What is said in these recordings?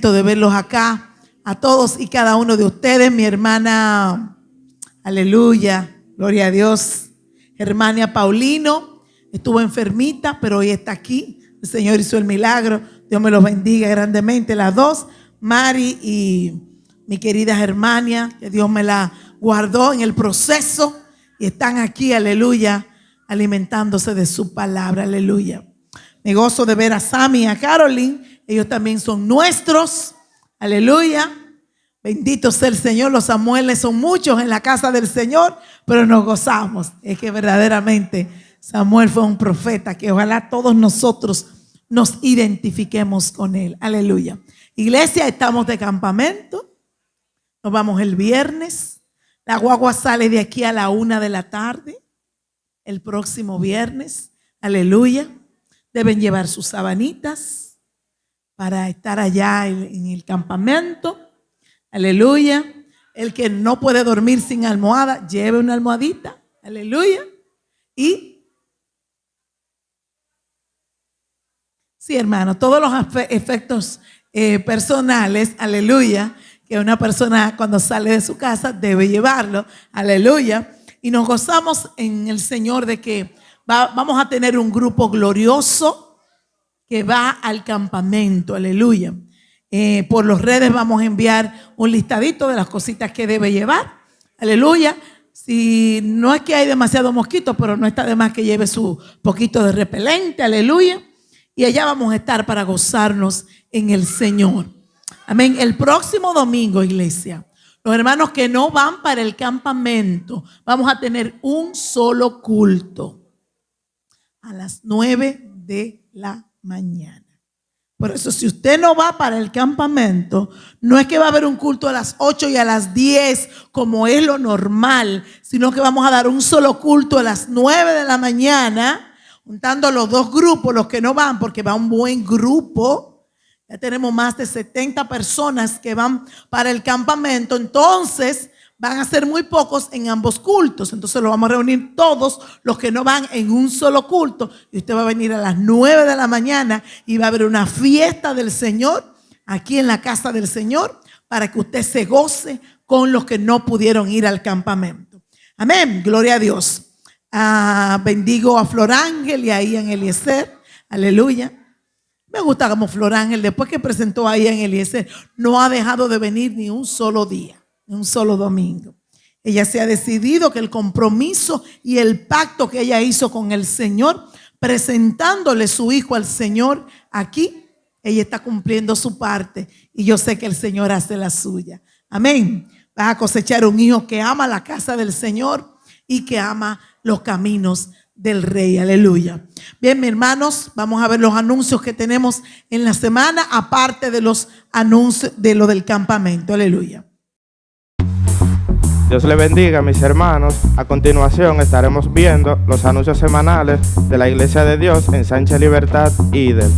contento de verlos acá, a todos y cada uno de ustedes. Mi hermana, aleluya, gloria a Dios, Germania Paulino, estuvo enfermita, pero hoy está aquí. El Señor hizo el milagro. Dios me los bendiga grandemente. Las dos, Mari y mi querida Germania, que Dios me la guardó en el proceso y están aquí, aleluya, alimentándose de su palabra, aleluya. Me gozo de ver a Sammy y a Caroline. Ellos también son nuestros, aleluya. Bendito sea el Señor. Los Samueles son muchos en la casa del Señor, pero nos gozamos. Es que verdaderamente Samuel fue un profeta que ojalá todos nosotros nos identifiquemos con él. Aleluya. Iglesia, estamos de campamento. Nos vamos el viernes. La guagua sale de aquí a la 1 de la tarde. El próximo viernes. Aleluya. Deben llevar sus sabanitas para estar allá en el campamento. Aleluya. El que no puede dormir sin almohada, lleve una almohadita. Aleluya. Y sí, hermano, todos los efectos personales, aleluya, que una persona cuando sale de su casa debe llevarlo, aleluya. Y nos gozamos en el Señor de que vamos a tener un grupo glorioso que va al campamento, aleluya. Por las redes vamos a enviar un listadito de las cositas que debe llevar, aleluya. Si no es que hay demasiados mosquitos, pero no está de más que lleve su poquito de repelente, aleluya. Y allá vamos a estar para gozarnos en el Señor. Amén. El próximo domingo, iglesia, los hermanos que no van para el campamento, vamos a tener un solo culto a las 9 de la mañana. Por eso, si usted no va para el campamento, no es que va a haber un culto a las 8 y a las 10 como es lo normal, sino que vamos a dar un solo culto a las 9 de la mañana, juntando los dos grupos, los que no van, porque va un buen grupo. Ya tenemos más de 70 personas que van para el campamento. Entonces van a ser muy pocos en ambos cultos. Entonces lo vamos a reunir todos los que no van en un solo culto. Y usted va a venir a las 9 de la mañana y va a haber una fiesta del Señor aquí en la casa del Señor para que usted se goce con los que no pudieron ir al campamento. Amén. Gloria a Dios. Bendigo a Flor Ángel y a Ian Eliezer. Aleluya. Me gusta como Flor Ángel, después que presentó a Ian Eliezer, no ha dejado de venir ni un solo día, ni un solo domingo. Ella se ha decidido que el compromiso y el pacto que ella hizo con el Señor, presentándole su hijo al Señor aquí, ella está cumpliendo su parte y yo sé que el Señor hace la suya. Amén. Vas a cosechar un hijo que ama la casa del Señor y que ama los caminos del Rey. Aleluya. Bien, mis hermanos, vamos a ver los anuncios que tenemos en la semana, aparte de los anuncios de lo del campamento. Aleluya. Dios le bendiga, mis hermanos. A continuación estaremos viendo los anuncios semanales de la Iglesia de Dios en Sánchez Libertad, Idel.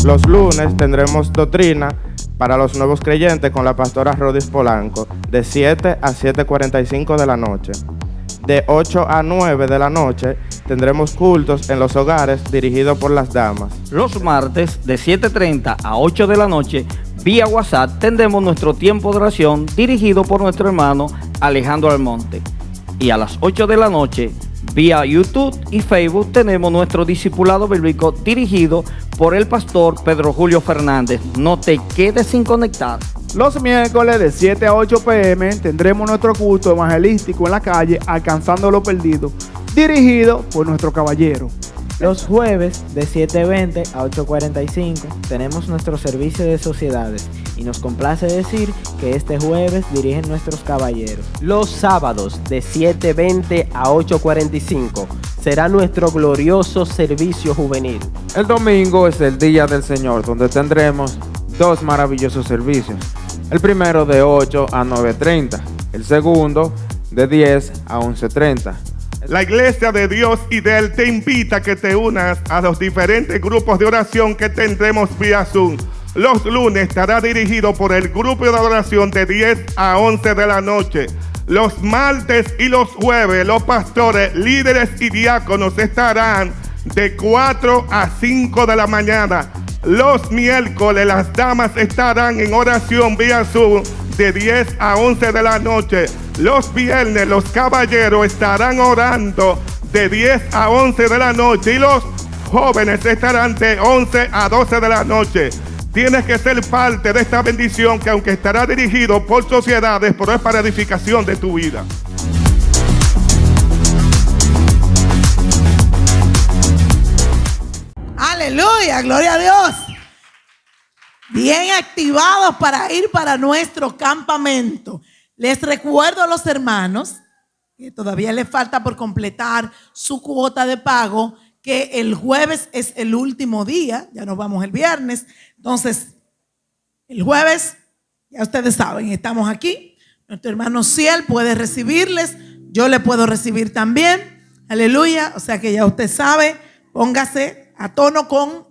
Los lunes tendremos doctrina para los nuevos creyentes con la pastora Rodis Polanco, de 7 a 7:45 de la noche. De 8 a 9 de la noche tendremos cultos en los hogares dirigidos por las damas. Los martes, de 7:30 a 8 de la noche, vía WhatsApp, tendremos nuestro tiempo de oración dirigido por nuestro hermano Alejandro Almonte. Y a las 8 de la noche, vía YouTube y Facebook, tenemos nuestro discipulado bíblico dirigido por el pastor Pedro Julio Fernández. No te quedes sin conectar. Los miércoles de 7 a 8 p.m. tendremos nuestro culto evangelístico en la calle Alcanzando lo Perdido, dirigido por nuestro caballero. Los jueves de 7:20 a 8:45 tenemos nuestro servicio de sociedades y nos complace decir que este jueves dirigen nuestros caballeros. Los sábados de 7:20 a 8:45 será nuestro glorioso servicio juvenil. El domingo es el Día del Señor, donde tendremos dos maravillosos servicios. El primero de 8 a 9:30, el segundo de 10 a 11:30. La Iglesia de Dios Idel te invita a que te unas a los diferentes grupos de oración que tendremos vía Zoom. Los lunes estará dirigido por el grupo de oración de 10 a 11 de la noche. Los martes y los jueves los pastores, líderes y diáconos estarán de 4 a 5 de la mañana. Los miércoles las damas estarán en oración vía Zoom de 10 a 11 de la noche. Los viernes los caballeros estarán orando de 10 a 11 de la noche y los jóvenes estarán de 11 a 12 de la noche. Tienes que ser parte de esta bendición que aunque estará dirigido por sociedades, pero es para edificación de tu vida. Aleluya, gloria a Dios. Bien activados para ir para nuestro campamento. Les recuerdo a los hermanos que todavía les falta por completar su cuota de pago, que el jueves es el último día, ya nos vamos el viernes. Entonces, el jueves, ya ustedes saben, estamos aquí. Nuestro hermano Ciel puede recibirles, yo le puedo recibir también. Aleluya, o sea que ya usted sabe, póngase a tono con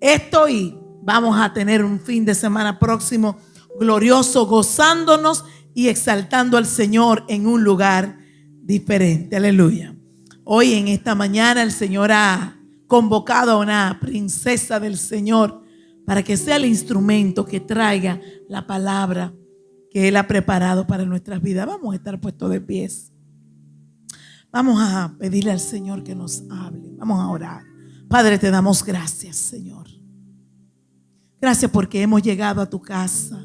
esto y vamos a tener un fin de semana próximo glorioso, gozándonos y exaltando al Señor en un lugar diferente. Aleluya. Hoy en esta mañana el Señor ha convocado a una princesa del Señor para que sea el instrumento que traiga la palabra que Él ha preparado para nuestras vidas. Vamos a estar puestos de pies. Vamos a pedirle al Señor que nos hable. Vamos a orar. Padre, te damos gracias, Señor. Gracias porque hemos llegado a tu casa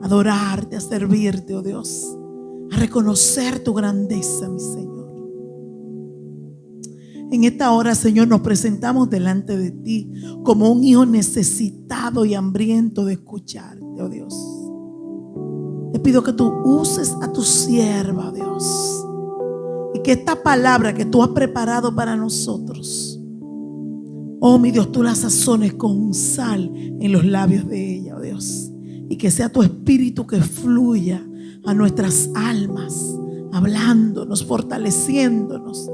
a adorarte, a servirte, oh Dios, a reconocer tu grandeza, mi Señor. En esta hora, Señor, nos presentamos delante de ti como un hijo necesitado y hambriento de escucharte, oh Dios. Te pido que tú uses a tu sierva, oh Dios, y que esta palabra que tú has preparado para nosotros, oh mi Dios, tú la sazones con sal en los labios de ella, oh Dios, y que sea tu espíritu que fluya a nuestras almas, hablándonos, fortaleciéndonos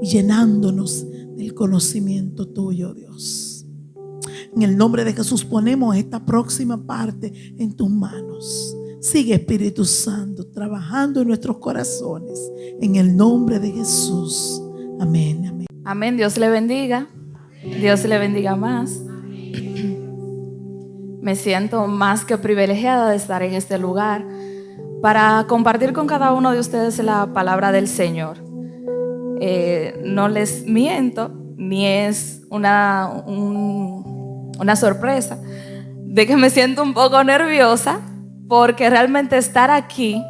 y llenándonos del conocimiento tuyo, Dios. En el nombre de Jesús ponemos esta próxima parte en tus manos. Sigue, Espíritu Santo, trabajando en nuestros corazones. En el nombre de Jesús. Amén, amén. Amén. Dios le bendiga. Dios le bendiga más. Me siento más que privilegiada de estar en este lugar para compartir con cada uno de ustedes la palabra del Señor. No les miento, ni es una sorpresa de que me siento un poco nerviosa, porque realmente estar aquí,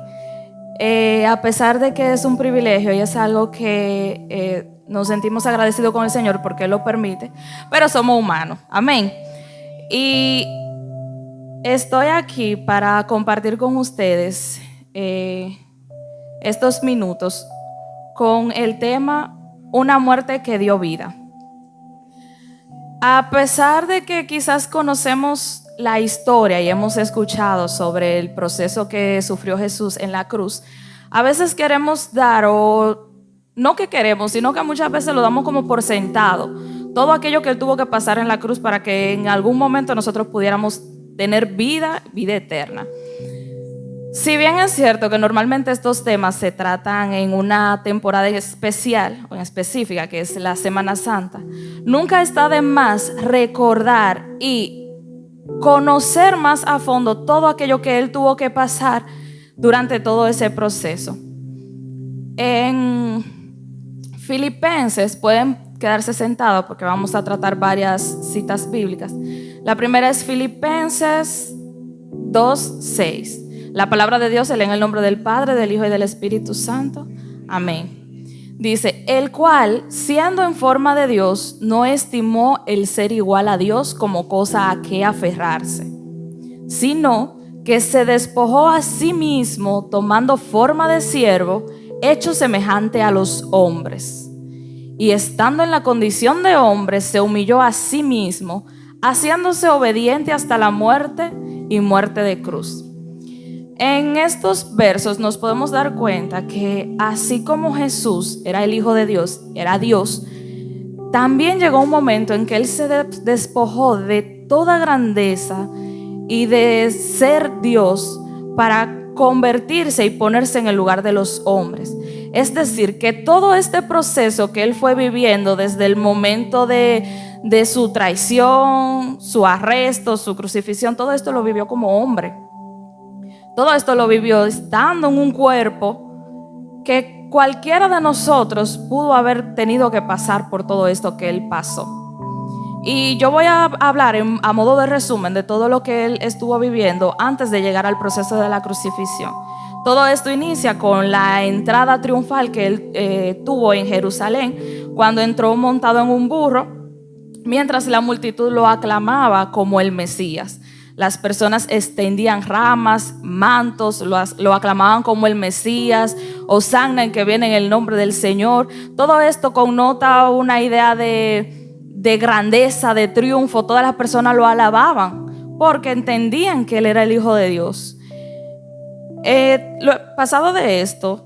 a pesar de que es un privilegio y es algo que nos sentimos agradecidos con el Señor porque Él lo permite, pero somos humanos, amén. Y estoy aquí para compartir con ustedes estos minutos con el tema Una muerte que dio vida. A pesar de que quizás conocemos la historia y hemos escuchado sobre el proceso que sufrió Jesús en la cruz, a veces queremos dar, o no que queremos, sino que muchas veces lo damos como por sentado, todo aquello que Él tuvo que pasar en la cruz para que en algún momento nosotros pudiéramos tener vida eterna. Si bien es cierto que normalmente estos temas se tratan en una temporada especial o en específica, que es la Semana Santa, nunca está de más recordar y conocer más a fondo todo aquello que Él tuvo que pasar durante todo ese proceso. En Filipenses, pueden quedarse sentados porque vamos a tratar varias citas bíblicas. La primera es Filipenses 2:6. La palabra de Dios se lee en el nombre del Padre, del Hijo y del Espíritu Santo. Amén. Dice, el cual, siendo en forma de Dios, no estimó el ser igual a Dios como cosa a que aferrarse, sino que se despojó a sí mismo, tomando forma de siervo, hecho semejante a los hombres. Y estando en la condición de hombre, se humilló a sí mismo, haciéndose obediente hasta la muerte y muerte de cruz. En estos versos nos podemos dar cuenta que así como Jesús era el Hijo de Dios, era Dios, también llegó un momento en que Él se despojó de toda grandeza y de ser Dios para convertirse y ponerse en el lugar de los hombres. Es decir, que todo este proceso que él fue viviendo desde el momento de su traición, su arresto, su crucifixión, todo esto lo vivió como hombre. Todo esto lo vivió estando en un cuerpo que cualquiera de nosotros pudo haber tenido que pasar por todo esto que él pasó. Y yo voy a hablar a modo de resumen de todo lo que él estuvo viviendo antes de llegar al proceso de la crucifixión. Todo esto inicia con la entrada triunfal que él tuvo en Jerusalén, cuando entró montado en un burro, mientras la multitud lo aclamaba como el Mesías. Las personas extendían ramas, mantos, lo aclamaban como el Mesías, Hosanna, en que viene en el nombre del Señor. Todo esto connota una idea de grandeza, de triunfo. Todas las personas lo alababan porque entendían que él era el Hijo de Dios. Pasado de esto,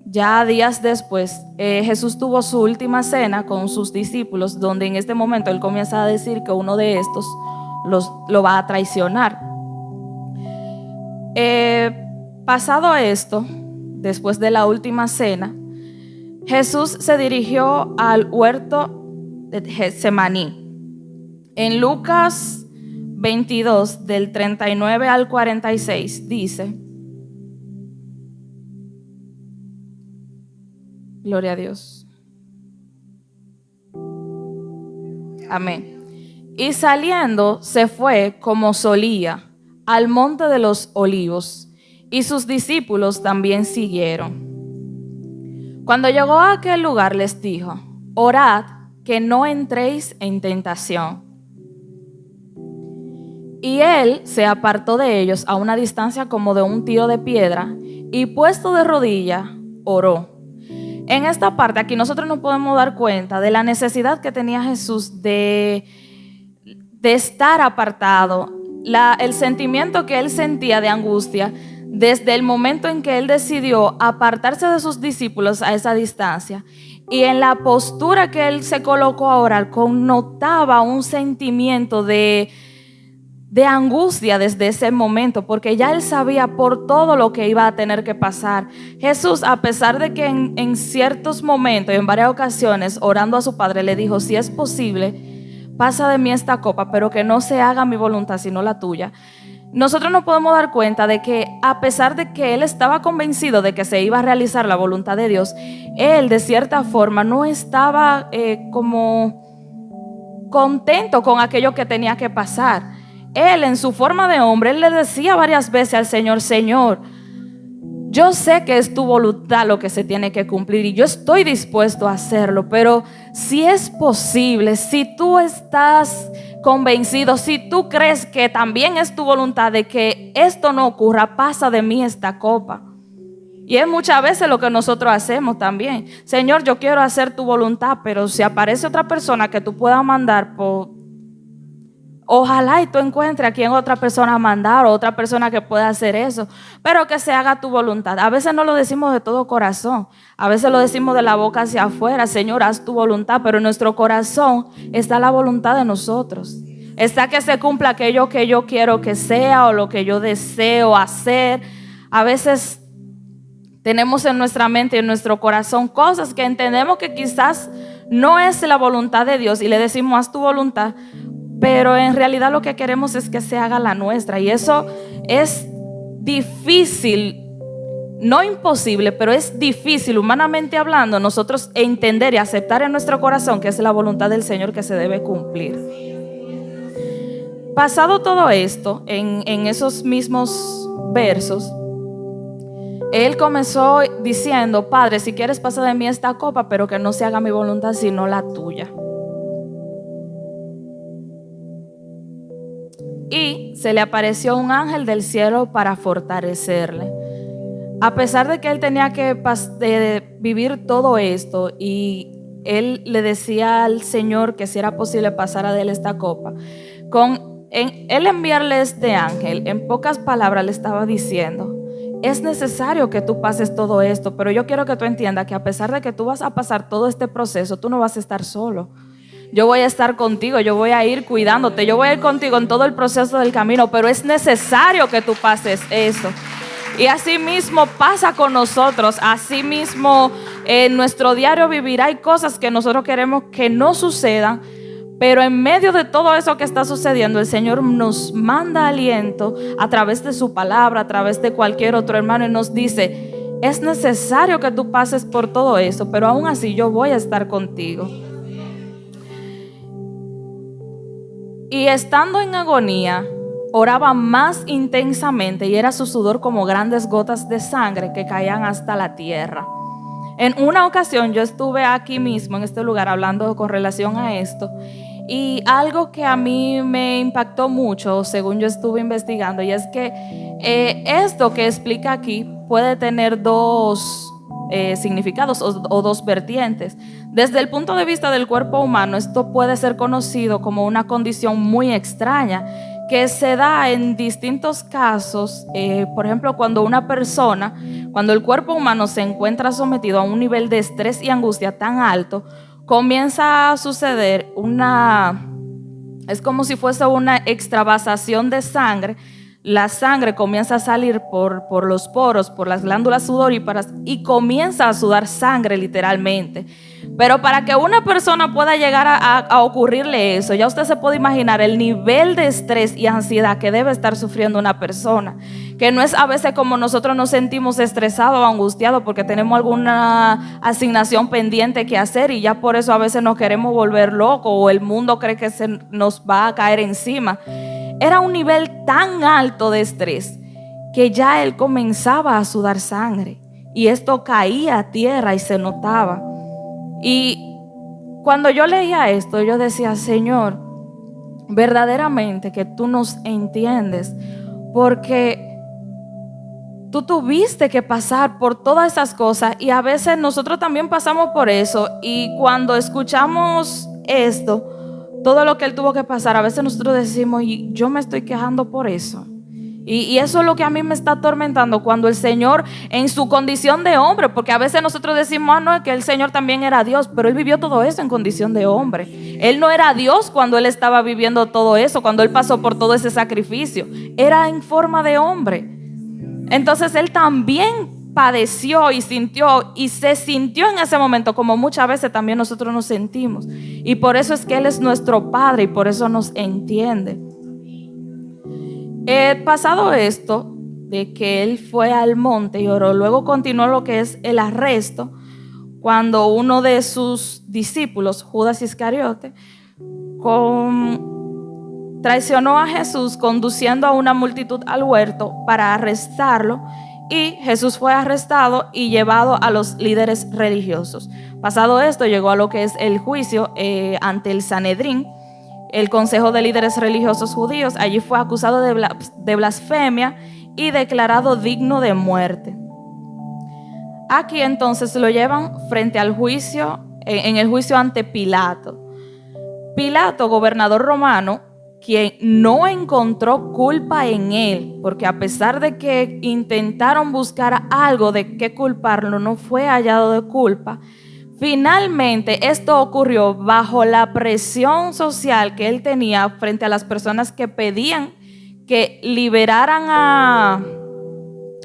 ya días después, Jesús tuvo su última cena con sus discípulos, donde en este momento él comienza a decir que uno de estos lo va a traicionar. Pasado esto, después de la última cena, Jesús se dirigió al huerto de Getsemaní. En Lucas 22, del 39 al 46, dice: Gloria a Dios. Amén. Y saliendo se fue como solía al monte de los olivos, y sus discípulos también siguieron. Cuando llegó a aquel lugar les dijo: orad que no entréis en tentación. Y él se apartó de ellos a una distancia como de un tiro de piedra, y puesto de rodillas oró. En esta parte aquí nosotros nos podemos dar cuenta de la necesidad que tenía Jesús de estar apartado, el sentimiento que él sentía de angustia desde el momento en que él decidió apartarse de sus discípulos a esa distancia. Y en la postura que él se colocó a orar, connotaba un sentimiento de angustia desde ese momento, porque ya él sabía por todo lo que iba a tener que pasar. Jesús, a pesar de que en ciertos momentos, en varias ocasiones, orando a su Padre, le dijo: si es posible, pasa de mí esta copa, pero que no se haga mi voluntad sino la tuya. Nosotros nos podemos dar cuenta de que a pesar de que él estaba convencido de que se iba a realizar la voluntad de Dios, él de cierta forma no estaba como contento con aquello que tenía que pasar. Él, en su forma de hombre, él le decía varias veces al Señor: Señor, yo sé que es tu voluntad lo que se tiene que cumplir y yo estoy dispuesto a hacerlo, pero si es posible, si tú estás convencido, si tú crees que también es tu voluntad de que esto no ocurra, pasa de mí esta copa. Y es muchas veces lo que nosotros hacemos también. Señor, yo quiero hacer tu voluntad, pero si aparece otra persona que tú puedas mandar, ojalá y tú encuentres a quien otra persona mandar, o otra persona que pueda hacer eso, pero que se haga tu voluntad. A veces no lo decimos de todo corazón, a veces lo decimos de la boca hacia afuera: Señor, haz tu voluntad, pero en nuestro corazón está la voluntad de nosotros. Está que se cumpla aquello que yo quiero que sea o lo que yo deseo hacer. A veces tenemos en nuestra mente y en nuestro corazón cosas que entendemos que quizás no es la voluntad de Dios y le decimos: haz tu voluntad, pero en realidad lo que queremos es que se haga la nuestra. Y eso es difícil, no imposible, pero es difícil, humanamente hablando, nosotros entender y aceptar en nuestro corazón que es la voluntad del Señor que se debe cumplir. Pasado todo esto, en esos mismos versos, él comenzó diciendo: Padre, si quieres, pasa de mí esta copa, pero que no se haga mi voluntad sino la tuya. Y se le apareció un ángel del cielo para fortalecerle. A pesar de que él tenía que vivir todo esto, y él le decía al Señor que si era posible pasar de él esta copa, él enviarle este ángel, en pocas palabras le estaba diciendo: es necesario que tú pases todo esto, pero yo quiero que tú entiendas que a pesar de que tú vas a pasar todo este proceso, tú no vas a estar solo. Yo voy a estar contigo, yo voy a ir cuidándote, yo voy a ir contigo en todo el proceso del camino, pero es necesario que tú pases eso. Y así mismo pasa con nosotros, así mismo en nuestro diario vivir hay cosas que nosotros queremos que no sucedan, pero en medio de todo eso que está sucediendo, el Señor nos manda aliento a través de su palabra, a través de cualquier otro hermano, y nos dice: es necesario que tú pases por todo eso, pero aún así yo voy a estar contigo. Y estando en agonía, oraba más intensamente, y era su sudor como grandes gotas de sangre que caían hasta la tierra. En una ocasión yo estuve aquí mismo en este lugar hablando con relación a esto, y algo que a mí me impactó mucho según yo estuve investigando, y es que esto que explica aquí puede tener dos significados o dos vertientes. Desde el punto de vista del cuerpo humano, esto puede ser conocido como una condición muy extraña que se da en distintos casos. Por ejemplo, cuando el cuerpo humano se encuentra sometido a un nivel de estrés y angustia tan alto, comienza a suceder es como si fuese una extravasación de sangre. La sangre comienza a salir por los poros, por las glándulas sudoríparas, y comienza a sudar sangre literalmente. Pero para que una persona pueda llegar a ocurrirle eso, ya usted se puede imaginar el nivel de estrés y ansiedad que debe estar sufriendo una persona, que no es a veces como nosotros nos sentimos estresados o angustiados porque tenemos alguna asignación pendiente que hacer, y ya por eso a veces nos queremos volver locos o el mundo cree que se nos va a caer encima. Era un nivel tan alto de estrés que ya él comenzaba a sudar sangre, y esto caía a tierra y se notaba. Y cuando yo leía esto, yo decía: Señor, verdaderamente que tú nos entiendes, porque tú tuviste que pasar por todas esas cosas, y a veces nosotros también pasamos por eso. Y cuando escuchamos esto, todo lo que él tuvo que pasar, a veces nosotros decimos: y yo me estoy quejando por eso. Y eso es lo que a mí me está atormentando, cuando el Señor, en su condición de hombre, porque a veces nosotros decimos: no, es que el Señor también era Dios, pero él vivió todo eso en condición de hombre. Él no era Dios cuando él estaba viviendo todo eso, cuando él pasó por todo ese sacrificio. Era en forma de hombre. Entonces él también padeció y se sintió en ese momento como muchas veces también nosotros nos sentimos. Y por eso es que él es nuestro Padre, y por eso nos entiende. Pasado esto, de que él fue al monte y oró, luego continuó lo que es el arresto, cuando uno de sus discípulos, Judas Iscariote, traicionó a Jesús conduciendo a una multitud al huerto para arrestarlo, y Jesús fue arrestado y llevado a los líderes religiosos. Pasado esto, llegó a lo que es el juicio ante el Sanedrín, el consejo de líderes religiosos judíos. Allí fue acusado de blasfemia y declarado digno de muerte. Aquí entonces lo llevan frente al juicio, en el juicio ante Pilato. Pilato, gobernador romano, quien no encontró culpa en él, porque a pesar de que intentaron buscar algo de qué culparlo, no fue hallado de culpa. Finalmente, esto ocurrió bajo la presión social que él tenía frente a las personas que pedían que liberaran a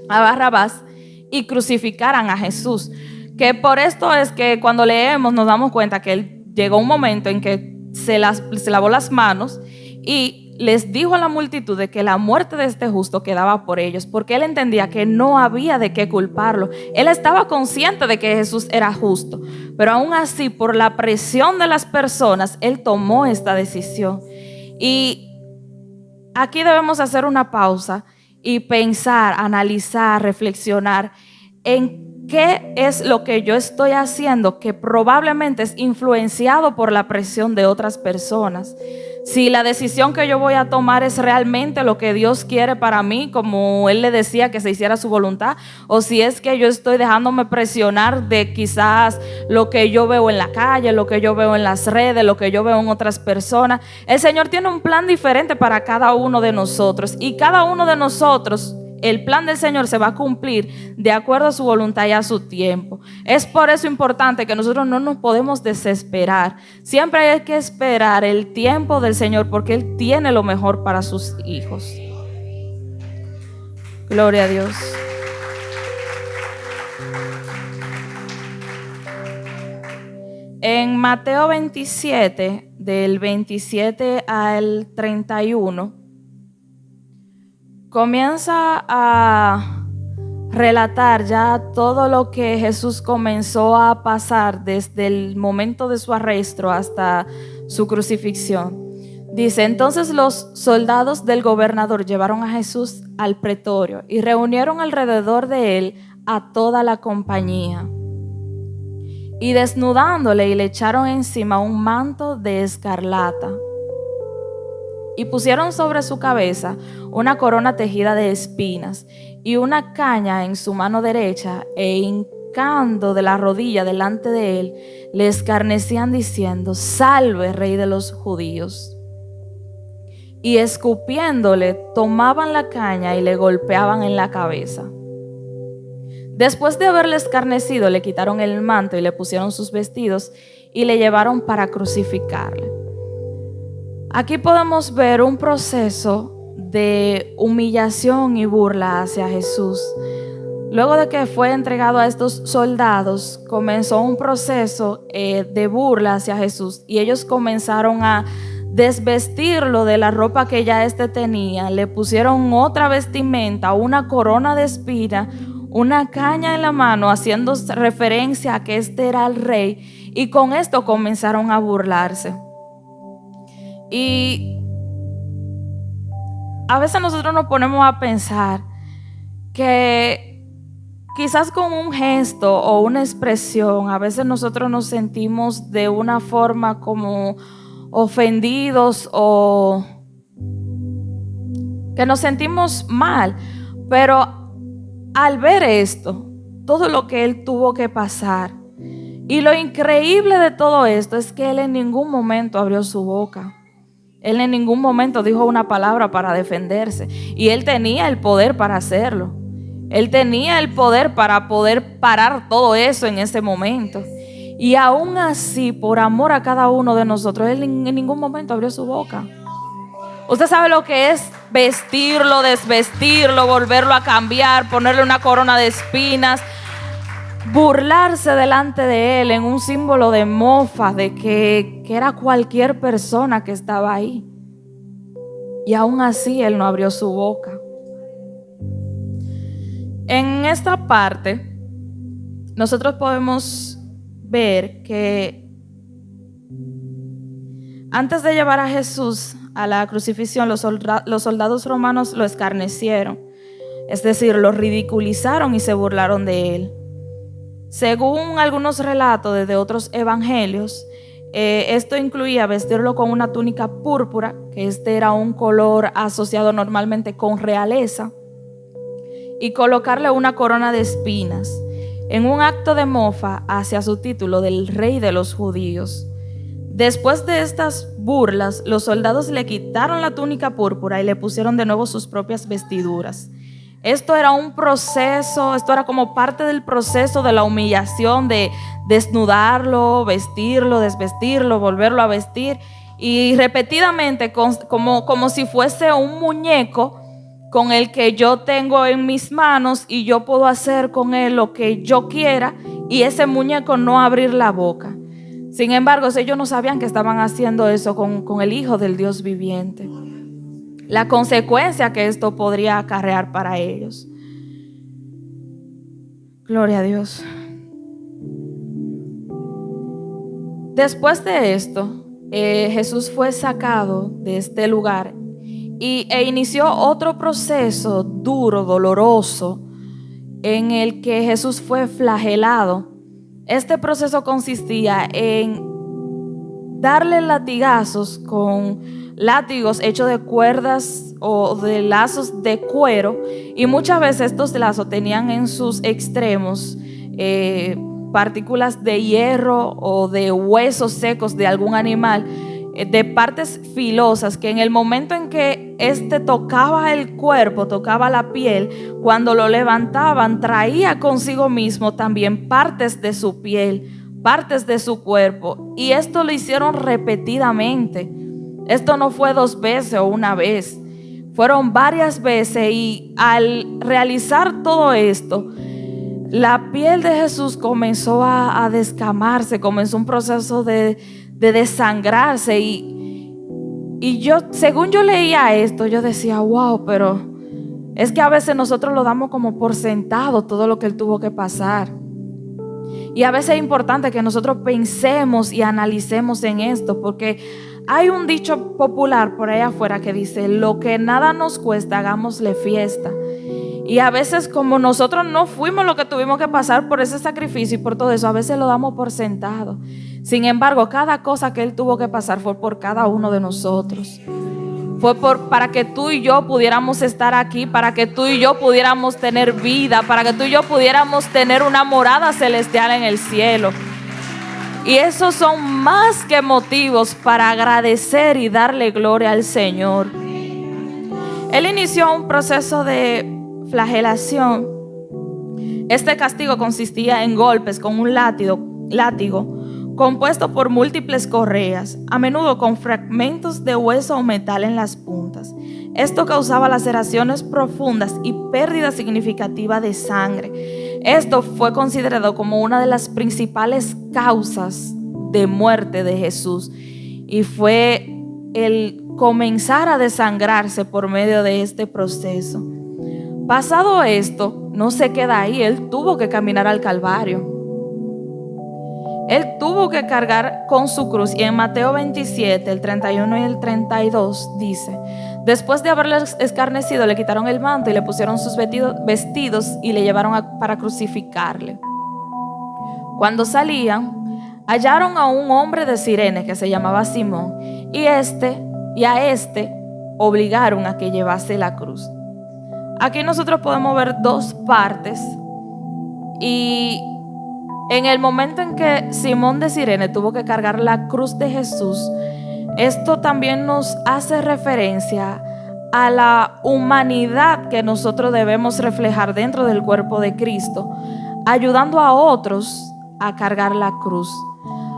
Barrabás y crucificaran a Jesús. Que por esto es que cuando leemos nos damos cuenta que él llegó un momento en que se lavó las manos y les dijo a la multitud de que la muerte de este justo quedaba por ellos, porque él entendía que no había de qué culparlo. Él estaba consciente de que Jesús era justo, pero aún así, por la presión de las personas, él tomó esta decisión. Y aquí debemos hacer una pausa y pensar, analizar, reflexionar en qué es lo que yo estoy haciendo que probablemente es influenciado por la presión de otras personas. Si la decisión que yo voy a tomar es realmente lo que Dios quiere para mí, como Él le decía que se hiciera su voluntad, o si es que yo estoy dejándome presionar de quizás lo que yo veo en la calle, lo que yo veo en las redes, lo que yo veo en otras personas. El Señor tiene un plan diferente para cada uno de nosotros, y cada uno de nosotros, el plan del Señor se va a cumplir de acuerdo a su voluntad y a su tiempo. Es por eso importante que nosotros no nos podemos desesperar. Siempre hay que esperar el tiempo del Señor, porque Él tiene lo mejor para sus hijos. Gloria a Dios. En Mateo 27, del 27 al 31, comienza a relatar ya todo lo que Jesús comenzó a pasar desde el momento de su arresto hasta su crucifixión. Dice: entonces los soldados del gobernador llevaron a Jesús al pretorio y reunieron alrededor de él a toda la compañía. Y desnudándole, y le echaron encima un manto de escarlata. Y pusieron sobre su cabeza una corona tejida de espinas y una caña en su mano derecha, e hincando de la rodilla delante de él, le escarnecían diciendo: salve, Rey de los judíos. Y escupiéndole, tomaban la caña y le golpeaban en la cabeza. Después de haberle escarnecido, le quitaron el manto y le pusieron sus vestidos y le llevaron para crucificarle. Aquí podemos ver un proceso de humillación y burla hacia Jesús. Luego de que fue entregado a estos soldados, comenzó un proceso de burla hacia Jesús, y ellos comenzaron a desvestirlo de la ropa que ya éste tenía. Le pusieron otra vestimenta, una corona de espinas, una caña en la mano, haciendo referencia a que este era el rey, y con esto comenzaron a burlarse. Y a veces nosotros nos ponemos a pensar que quizás con un gesto o una expresión, a veces nosotros nos sentimos de una forma como ofendidos o que nos sentimos mal, pero al ver esto, todo lo que él tuvo que pasar, y lo increíble de todo esto es que él en ningún momento abrió su boca. Él en ningún momento dijo una palabra para defenderse, y él tenía el poder para hacerlo. Él tenía el poder para poder parar todo eso en ese momento. Y aún así, por amor a cada uno de nosotros, él en ningún momento abrió su boca. Usted sabe lo que es vestirlo, desvestirlo, volverlo a cambiar, ponerle una corona de espinas, burlarse delante de él en un símbolo de mofa, de que era cualquier persona que estaba ahí. Y aún así él no abrió su boca. En esta parte, nosotros podemos ver que antes de llevar a Jesús a la crucifixión, los soldados romanos lo escarnecieron, es decir, lo ridiculizaron y se burlaron de él. Según algunos relatos de otros evangelios, esto incluía vestirlo con una túnica púrpura, que este era un color asociado normalmente con realeza, y colocarle una corona de espinas, en un acto de mofa hacia su título del Rey de los Judíos. Después de estas burlas, los soldados le quitaron la túnica púrpura y le pusieron de nuevo sus propias vestiduras. Esto era un proceso, esto era como parte del proceso de la humillación, de desnudarlo, vestirlo, desvestirlo, volverlo a vestir, y repetidamente como si fuese un muñeco con el que yo tengo en mis manos y yo puedo hacer con él lo que yo quiera, y ese muñeco no abrir la boca. Sin embargo, ellos no sabían que estaban haciendo eso con el Hijo del Dios viviente. La consecuencia que esto podría acarrear para ellos. Gloria a Dios. Después de esto, Jesús fue sacado de este lugar e inició otro proceso duro, doloroso, en el que Jesús fue flagelado. Este proceso consistía en darle latigazos con látigos hechos de cuerdas o de lazos de cuero, y muchas veces estos lazos tenían en sus extremos partículas de hierro o de huesos secos de algún animal, de partes filosas que en el momento en que este tocaba el cuerpo, tocaba la piel, cuando lo levantaban traía consigo mismo también partes de su piel, partes de su cuerpo, y esto lo hicieron repetidamente. Esto no fue 2 veces o una vez, fueron varias veces, y al realizar todo esto la piel de Jesús comenzó a descamarse, comenzó un proceso de desangrarse y yo, según yo leía esto, yo decía, wow, pero es que a veces nosotros lo damos como por sentado todo lo que él tuvo que pasar. Y a veces es importante que nosotros pensemos y analicemos en esto, porque hay un dicho popular por ahí afuera que dice, lo que nada nos cuesta, hagámosle fiesta. Y a veces, como nosotros no fuimos lo que tuvimos que pasar por ese sacrificio y por todo eso, a veces lo damos por sentado. Sin embargo, cada cosa que él tuvo que pasar fue por cada uno de nosotros. Fue para que tú y yo pudiéramos estar aquí, para que tú y yo pudiéramos tener vida, para que tú y yo pudiéramos tener una morada celestial en el cielo. Y esos son más que motivos para agradecer y darle gloria al Señor. Él inició un proceso de flagelación. Este castigo consistía en golpes con un látigo compuesto por múltiples correas, a menudo con fragmentos de hueso o metal en las puntas. Esto causaba laceraciones profundas y pérdida significativa de sangre. Esto fue considerado como una de las principales causas de muerte de Jesús, y fue el comenzar a desangrarse por medio de este proceso. Pasado esto, no se queda ahí, él tuvo que caminar al Calvario. Él tuvo que cargar con su cruz, y en Mateo 27, el 31 y el 32 dice: después de haberle escarnecido, le quitaron el manto y le pusieron sus vestidos y le llevaron para crucificarle. Cuando salían, hallaron a un hombre de Cirene que se llamaba Simón, y a este obligaron a que llevase la cruz. Aquí nosotros podemos ver dos partes, y en el momento en que Simón de Cirene tuvo que cargar la cruz de Jesús, esto también nos hace referencia a la humanidad que nosotros debemos reflejar dentro del cuerpo de Cristo, ayudando a otros a cargar la cruz.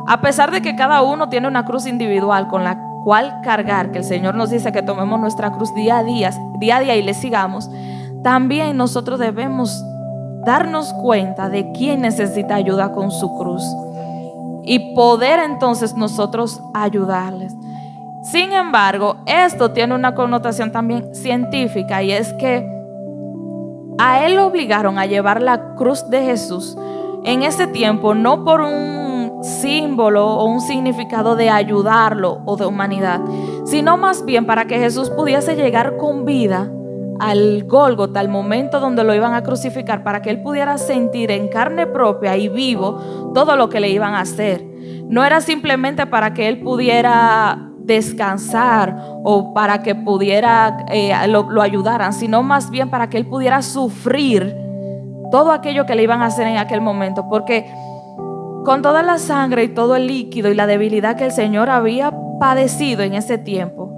A pesar de que cada uno tiene una cruz individual con la cual cargar, que el Señor nos dice que tomemos nuestra cruz día a día y le sigamos, también nosotros debemos darnos cuenta de quién necesita ayuda con su cruz y poder entonces nosotros ayudarles. Sin embargo, esto tiene una connotación también científica, y es que a él lo obligaron a llevar la cruz de Jesús en ese tiempo, no por un símbolo o un significado de ayudarlo o de humanidad, sino más bien para que Jesús pudiese llegar con vida al Gólgota, al momento donde lo iban a crucificar, para que él pudiera sentir en carne propia y vivo todo lo que le iban a hacer. No era simplemente para que él pudiera descansar o para que pudiera lo ayudaran, sino más bien para que él pudiera sufrir todo aquello que le iban a hacer en aquel momento, porque con toda la sangre y todo el líquido y la debilidad que el Señor había padecido en ese tiempo,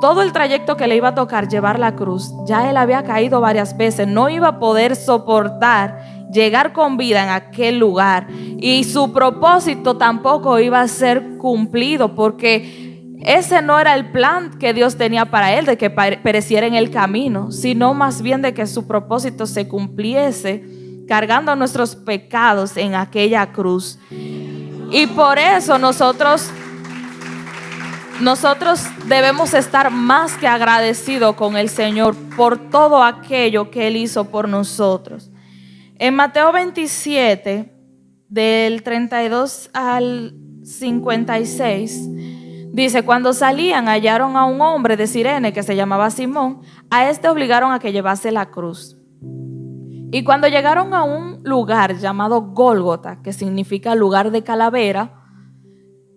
todo el trayecto que le iba a tocar llevar la cruz, ya él había caído varias veces, no iba a poder soportar llegar con vida en aquel lugar, y su propósito tampoco iba a ser cumplido, porque ese no era el plan que Dios tenía para él, de que pereciera en el camino, sino más bien de que su propósito se cumpliese cargando nuestros pecados en aquella cruz. Y por eso nosotros debemos estar más que agradecidos con el Señor por todo aquello que Él hizo por nosotros. En Mateo 27, del 32 al 56, dice: cuando salían, hallaron a un hombre de Cirene que se llamaba Simón. A este obligaron a que llevase la cruz. Y cuando llegaron a un lugar llamado Gólgota, que significa lugar de calavera,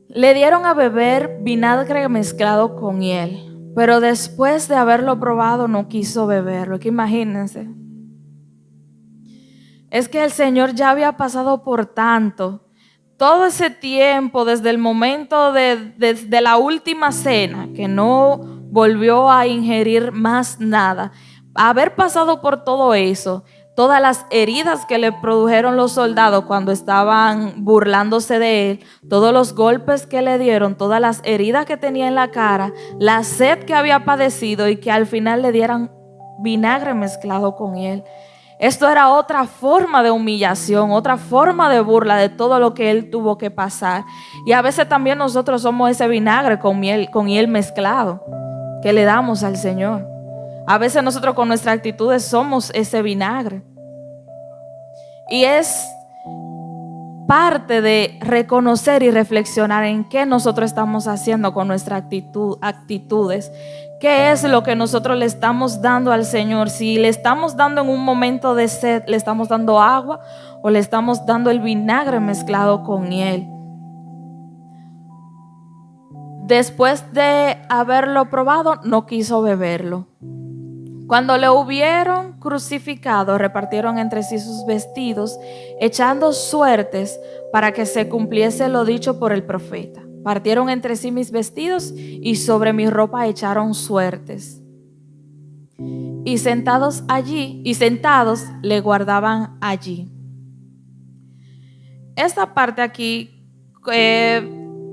le dieron a beber vinagre mezclado con hiel, pero después de haberlo probado no quiso beberlo. Que imagínense, es que el Señor ya había pasado por tanto, todo ese tiempo, desde el momento desde la última cena, que no volvió a ingerir más nada. Haber pasado por todo eso, todas las heridas que le produjeron los soldados cuando estaban burlándose de él, todos los golpes que le dieron, todas las heridas que tenía en la cara, la sed que había padecido, y que al final le dieran vinagre mezclado con hiel. Esto era otra forma de humillación, otra forma de burla de todo lo que él tuvo que pasar. Y a veces también nosotros somos ese vinagre con hiel mezclado que le damos al Señor. A veces nosotros con nuestras actitudes somos ese vinagre. Y es parte de reconocer y reflexionar en qué nosotros estamos haciendo con nuestras actitudes. ¿Qué es lo que nosotros le estamos dando al Señor? Si le estamos dando en un momento de sed, le estamos dando agua o le estamos dando el vinagre mezclado con hiel. Después de haberlo probado, no quiso beberlo. Cuando le hubieron crucificado, repartieron entre sí sus vestidos, echando suertes para que se cumpliese lo dicho por el profeta. Partieron entre sí mis vestidos y sobre mi ropa echaron suertes. Y sentados le guardaban allí. Esta parte aquí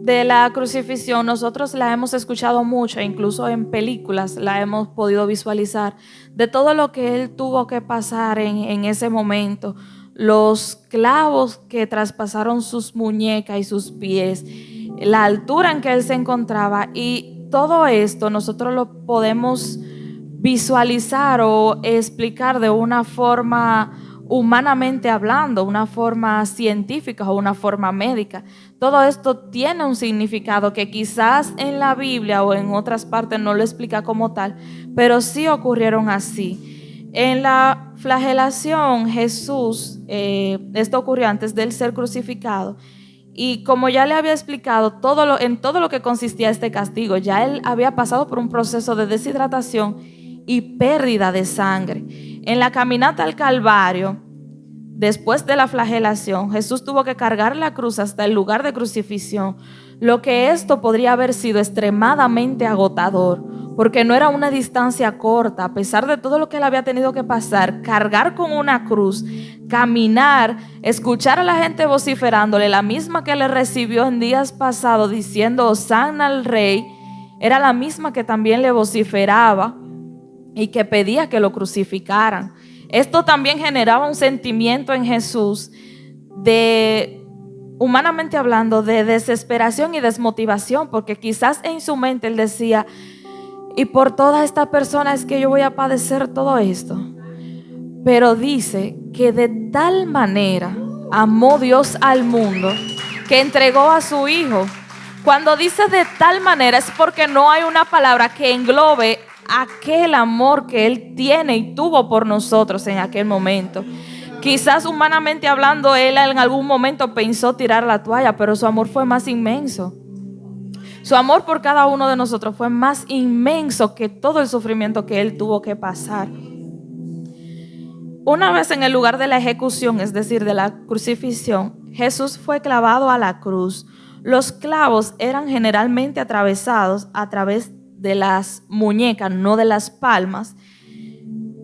de la crucifixión nosotros la hemos escuchado mucho, incluso en películas la hemos podido visualizar, de todo lo que él tuvo que pasar en ese momento, los clavos que traspasaron sus muñecas y sus pies, la altura en que él se encontraba, y todo esto nosotros lo podemos visualizar o explicar de una forma humanamente hablando, una forma científica o una forma médica. Todo esto tiene un significado que quizás en la Biblia o en otras partes no lo explica como tal, pero sí ocurrieron así. En la flagelación, Jesús, esto ocurrió antes de él ser crucificado, y como ya le había explicado en todo lo que consistía este castigo, ya él había pasado por un proceso de deshidratación y pérdida de sangre. En la caminata al Calvario, después de la flagelación, Jesús tuvo que cargar la cruz hasta el lugar de crucifixión, lo que esto podría haber sido extremadamente agotador, porque no era una distancia corta. A pesar de todo lo que él había tenido que pasar, cargar con una cruz, caminar, escuchar a la gente vociferándole, la misma que le recibió en días pasados diciendo Hosana al Rey, era la misma que también le vociferaba y que pedía que lo crucificaran. Esto también generaba un sentimiento en Jesús de, humanamente hablando, de desesperación y desmotivación, porque quizás en su mente él decía, y por toda esta persona es que yo voy a padecer todo esto. Pero dice que de tal manera amó Dios al mundo que entregó a su Hijo. Cuando dice de tal manera es porque no hay una palabra que englobe aquel amor que Él tiene y tuvo por nosotros en aquel momento. Quizás humanamente hablando, Él en algún momento pensó tirar la toalla, pero su amor fue más inmenso. Su amor por cada uno de nosotros fue más inmenso que todo el sufrimiento que Él tuvo que pasar. Una vez en el lugar de la ejecución, es decir, de la crucifixión, Jesús fue clavado a la cruz. Los clavos eran generalmente atravesados a través de las muñecas, no de las palmas,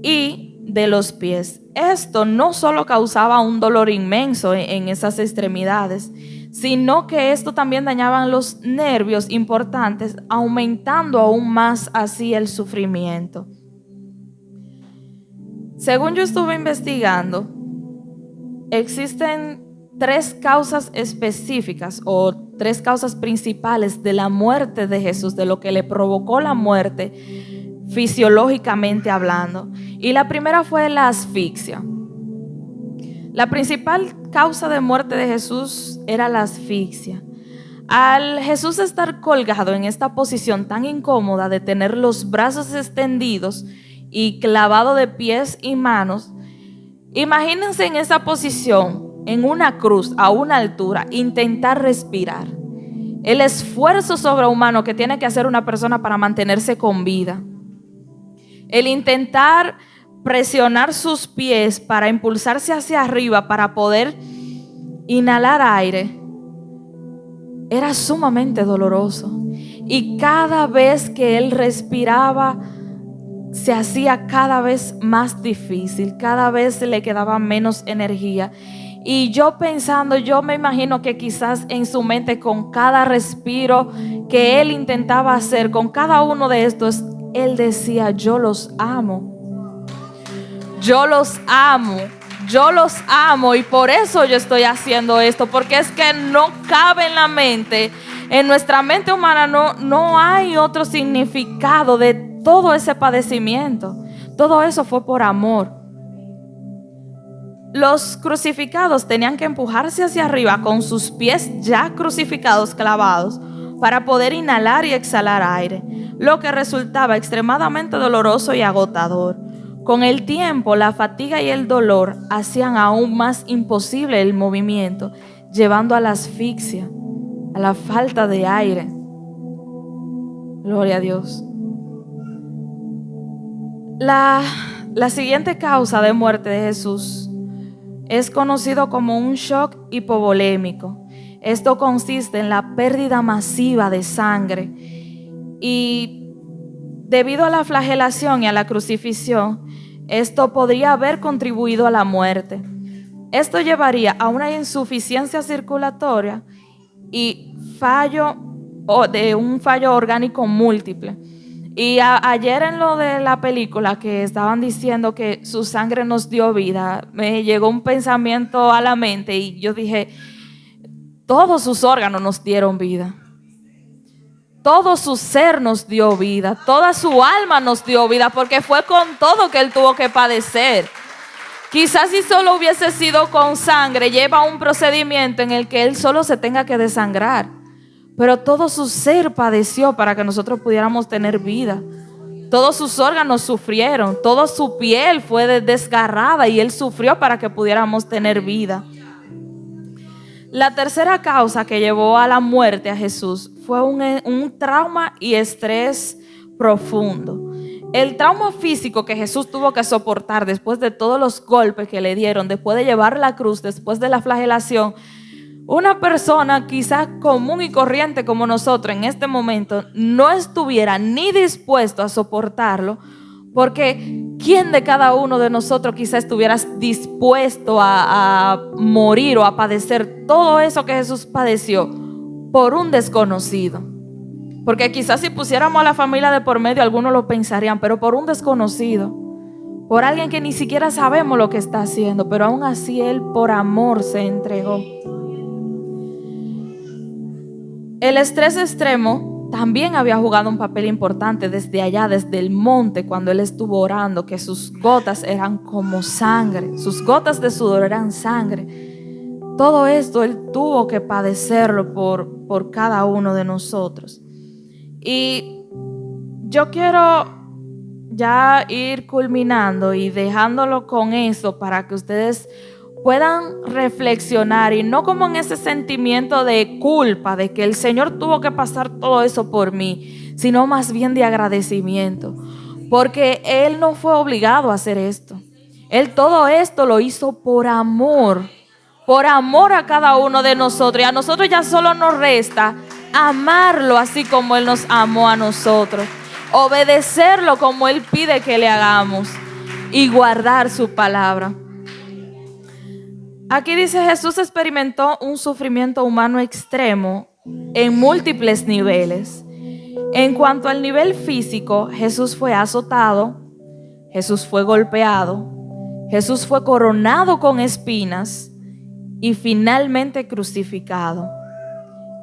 y de los pies. Esto no solo causaba un dolor inmenso en esas extremidades, sino que esto también dañaba los nervios importantes, aumentando aún más así el sufrimiento. Según yo estuve investigando, existen 3 causas específicas o 3 causas principales de la muerte de Jesús, de lo que le provocó la muerte fisiológicamente hablando. Y la primera fue la asfixia. La principal causa de muerte de Jesús era la asfixia. Al Jesús estar colgado en esta posición tan incómoda de tener los brazos extendidos y clavado de pies y manos, imagínense en esa posición, en una cruz, a una altura, intentar respirar. El esfuerzo sobrehumano que tiene que hacer una persona para mantenerse con vida. El intentar presionar sus pies para impulsarse hacia arriba para poder inhalar aire era sumamente doloroso. Y cada vez que él respiraba se hacía cada vez más difícil, cada vez le quedaba menos energía. Y yo pensando, yo me imagino que quizás en su mente con cada respiro que él intentaba hacer, con cada uno de estos, él decía, yo los amo. Yo los amo. Yo los amo y por eso yo estoy haciendo esto, porque es que no cabe en la mente, en nuestra mente humana no hay otro significado de todo ese padecimiento. Todo eso fue por amor. Los crucificados tenían que empujarse hacia arriba con sus pies ya crucificados, clavados, para poder inhalar y exhalar aire, lo que resultaba extremadamente doloroso y agotador. Con el tiempo, la fatiga y el dolor hacían aún más imposible el movimiento, llevando a la asfixia, a la falta de aire. Gloria a Dios. La siguiente causa de muerte de Jesús es conocido como un shock hipovolémico. Esto consiste en la pérdida masiva de sangre y debido a la flagelación y a la crucifixión, esto podría haber contribuido a la muerte. Esto llevaría a una insuficiencia circulatoria y un fallo orgánico múltiple. Y ayer en lo de la película que estaban diciendo que su sangre nos dio vida, me llegó un pensamiento a la mente y yo dije, todos sus órganos nos dieron vida. Todo su ser nos dio vida, toda su alma nos dio vida, porque fue con todo que él tuvo que padecer. Quizás si solo hubiese sido con sangre, lleva un procedimiento en el que él solo se tenga que desangrar. Pero todo su ser padeció para que nosotros pudiéramos tener vida. Todos sus órganos sufrieron, toda su piel fue desgarrada y él sufrió para que pudiéramos tener vida. La tercera causa que llevó a la muerte a Jesús fue un trauma y estrés profundo. El trauma físico que Jesús tuvo que soportar después de todos los golpes que le dieron, después de llevar la cruz, después de la flagelación, una persona quizás común y corriente como nosotros en este momento no estuviera ni dispuesto a soportarlo, porque ¿quién de cada uno de nosotros quizás estuviera dispuesto a morir o a padecer todo eso que Jesús padeció por un desconocido? Porque quizás si pusiéramos a la familia de por medio, algunos lo pensarían, pero por un desconocido, por alguien que ni siquiera sabemos lo que está haciendo, pero aún así él por amor se entregó. El estrés extremo también había jugado un papel importante desde allá, desde el monte, cuando él estuvo orando, que sus gotas eran como sangre, sus gotas de sudor eran sangre. Todo esto él tuvo que padecerlo por cada uno de nosotros. Y yo quiero ya ir culminando y dejándolo con eso para que ustedes puedan reflexionar y no como en ese sentimiento de culpa de que el Señor tuvo que pasar todo eso por mí, sino más bien de agradecimiento, porque Él no fue obligado a hacer esto. Él todo esto lo hizo por amor a cada uno de nosotros, y a nosotros ya solo nos resta amarlo así como Él nos amó a nosotros, obedecerlo como Él pide que le hagamos y guardar su palabra. Aquí dice: Jesús experimentó un sufrimiento humano extremo en múltiples niveles. En cuanto al nivel físico, Jesús fue azotado, Jesús fue golpeado, Jesús fue coronado con espinas y finalmente crucificado.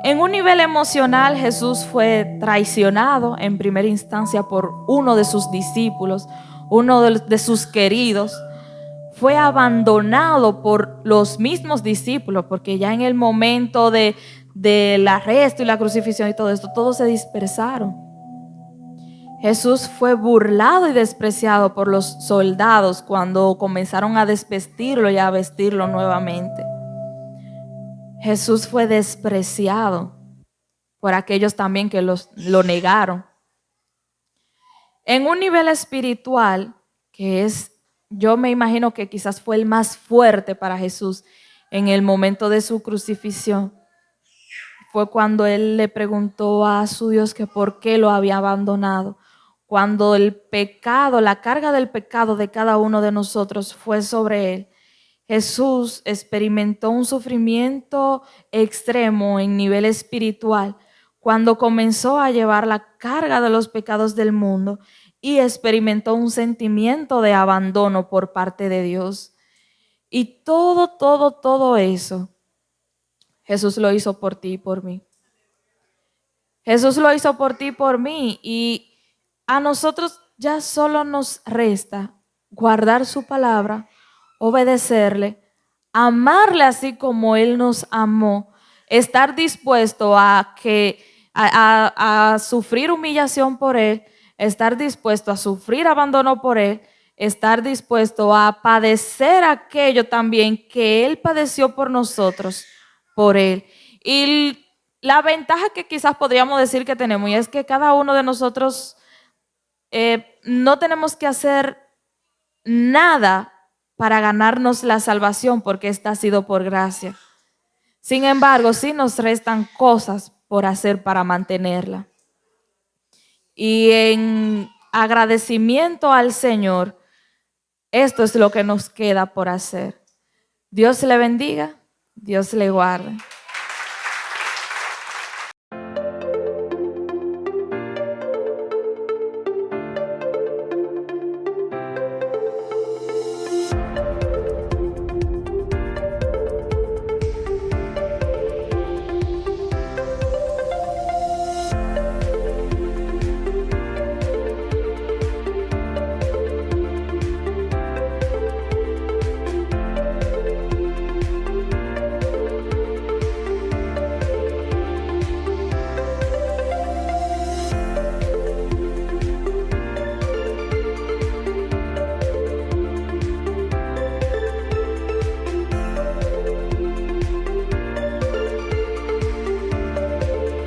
En un nivel emocional, Jesús fue traicionado en primera instancia por uno de sus discípulos, uno de sus queridos. Fue abandonado por los mismos discípulos, porque ya en el momento del arresto y la crucifixión y todo esto, todos se dispersaron. Jesús fue burlado y despreciado por los soldados cuando comenzaron a desvestirlo y a vestirlo nuevamente. Jesús fue despreciado por aquellos también que lo negaron. En un nivel espiritual, que es, yo me imagino que quizás fue el más fuerte para Jesús en el momento de su crucifixión, fue cuando Él le preguntó a su Dios que por qué lo había abandonado. Cuando el pecado, la carga del pecado de cada uno de nosotros fue sobre Él, Jesús experimentó un sufrimiento extremo en nivel espiritual cuando comenzó a llevar la carga de los pecados del mundo y experimentó un sentimiento de abandono por parte de Dios. Y todo eso, Jesús lo hizo por ti y por mí. Jesús lo hizo por ti y por mí. Y a nosotros ya solo nos resta guardar su palabra, obedecerle, amarle así como Él nos amó, estar dispuesto a sufrir humillación por Él, estar dispuesto a sufrir abandono por Él, estar dispuesto a padecer aquello también que Él padeció por nosotros, por Él. Y la ventaja que quizás podríamos decir que tenemos, y es que cada uno de nosotros no tenemos que hacer nada para ganarnos la salvación, porque esta ha sido por gracia. Sin embargo, sí nos restan cosas por hacer para mantenerla. Y en agradecimiento al Señor, esto es lo que nos queda por hacer. Dios le bendiga, Dios le guarde.